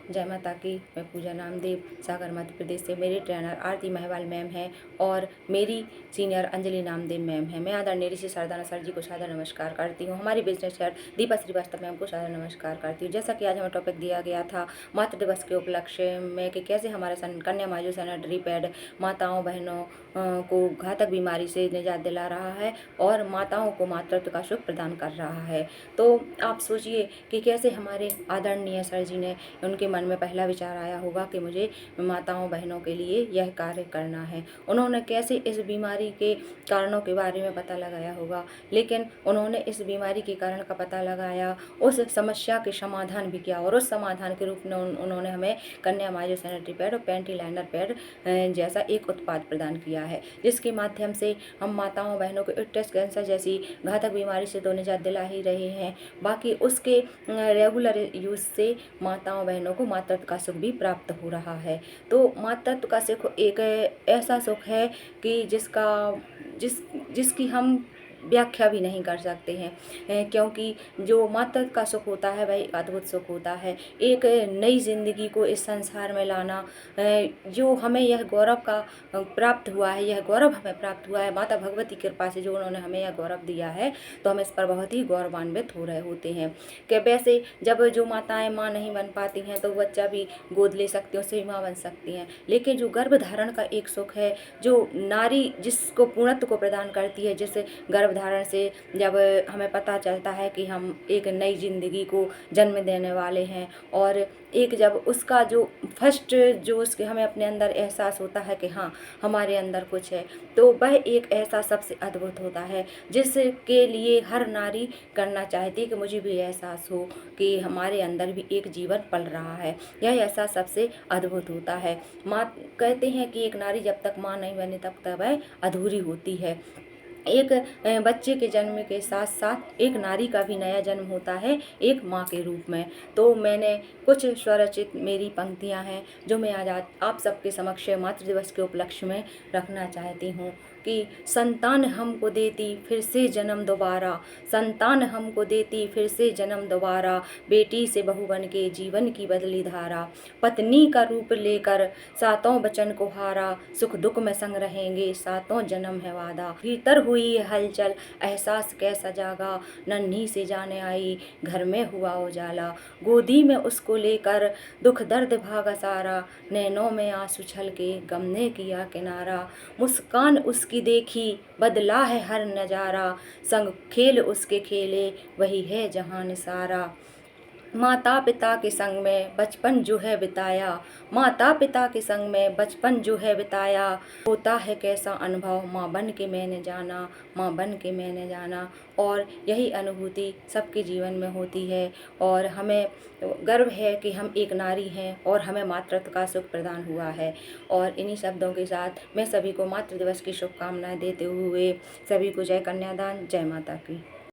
जय माता की। मैं पूजा नामदेव सागर मध्य प्रदेश से। मेरी ट्रेनर आरती महवाल मैम है और मेरी सीनियर अंजलि नामदेव मैम है। मैं आदरणीय ऋषि सरदाना सर जी को सादर नमस्कार करती हूँ। हमारी business head Deepa Shrivastava ma'am को सादर नमस्कार करती हूँ। जैसा कि आज हमें टॉपिक दिया गया था मातृ दिवस के उपलक्ष्य में कि कैसे हमारा कन्या माजू सैनिटरी पैड माताओं बहनों को घातक बीमारी से निजात दिला रहा है और माताओं को मातृत्व का सुख प्रदान कर रहा है। तो आप सोचिए कि कैसे हमारे आदरणीय सर जी ने उनके मन में पहला विचार आया होगा कि मुझे माताओं बहनों के लिए यह कार्य करना है। उन्होंने कैसे इस बीमारी के कारणों के बारे में पता लगाया होगा, लेकिन उन्होंने इस बीमारी के कारण का पता लगाया, उस समस्या के समाधान भी किया और उस समाधान के रूप में उन्होंने हमें कन्या माजू सैनिटरी पैड और पैंटी लाइनर पैड जैसा एक उत्पाद प्रदान किया है, जिसके माध्यम से हम माताओं बहनों को यूट्रस कैंसर जैसी घातक बीमारी से तो निजात दिला ही रहे हैं, बाकी उसके रेगुलर यूज से माताओं बहनों को मातृत्व का सुख भी प्राप्त हो रहा है। तो मातृत्व का सुख एक ऐसा सुख है कि जिसकी हम व्याख्या भी नहीं कर सकते हैं, क्योंकि जो मातृत्व का सुख होता है वही अद्भुत सुख होता है। एक नई जिंदगी को इस संसार में लाना, जो हमें यह गौरव का प्राप्त हुआ है, यह गौरव हमें प्राप्त हुआ है माता भगवती की कृपा से, जो उन्होंने हमें यह गौरव दिया है, तो हम इस पर बहुत ही गौरवान्वित हो रहे होते हैं। कि वैसे जब जो माताएं माँ नहीं बन पाती हैं तो बच्चा भी गोद ले सकती हैं, उससे माँ बन सकती हैं, लेकिन जो गर्भधारण का एक सुख है, जो नारी जिसको पूर्णत्व को प्रदान करती है, जिस गर्भधारण से जब हमें पता चलता है कि हम एक नई जिंदगी को जन्म देने वाले हैं, और एक जब उसका जो फर्स्ट जो उसके हमें अपने अंदर एहसास होता है कि हाँ हमारे अंदर कुछ है, तो वह एक एहसास सबसे अद्भुत होता है, जिसके लिए हर नारी करना चाहती है कि मुझे भी एहसास हो कि हमारे अंदर भी एक जीवन पल रहा है। यह एहसास सबसे अद्भुत होता है। माँ कहते हैं कि एक नारी जब तक माँ नहीं बने तब तक वह अधूरी होती है। एक बच्चे के जन्म के साथ साथ एक नारी का भी नया जन्म होता है एक माँ के रूप में। तो मैंने कुछ स्वरचित मेरी पंक्तियाँ हैं जो मैं आज आप सबके समक्ष मातृ दिवस के उपलक्ष्य में रखना चाहती हूँ कि संतान हमको देती फिर से जन्म दोबारा, संतान हमको देती फिर से जन्म दोबारा, बेटी से बहू बन के जीवन की बदली धारा, पत्नी का रूप लेकर सातों बचन को हारा, सुख दुख में संग रहेंगे सातों जन्म है वादा, भीतर हुई हलचल एहसास कैसा जागा, नन्ही से जाने आई घर में हुआ उजाला, गोदी में उसको लेकर दुख दर्द भागा सारा, नैनों में आंसू छल के गम ने किया किनारा, मुस्कान उसकी देखी बदला है हर नजारा, संग खेल उसके खेले वही है जहान सारा, माता पिता के संग में बचपन जो है बिताया, माता पिता के संग में बचपन जो है बिताया, होता है कैसा अनुभव माँ बन के मैंने जाना, माँ बन के मैंने जाना। और यही अनुभूति सबके जीवन में होती है और हमें गर्व है कि हम एक नारी हैं और हमें मातृत्व का सुख प्रदान हुआ है। और इन्हीं शब्दों के साथ मैं सभी को मातृ दिवस की शुभकामनाएं देते हुए सभी को जय कन्यादान, जय माता की।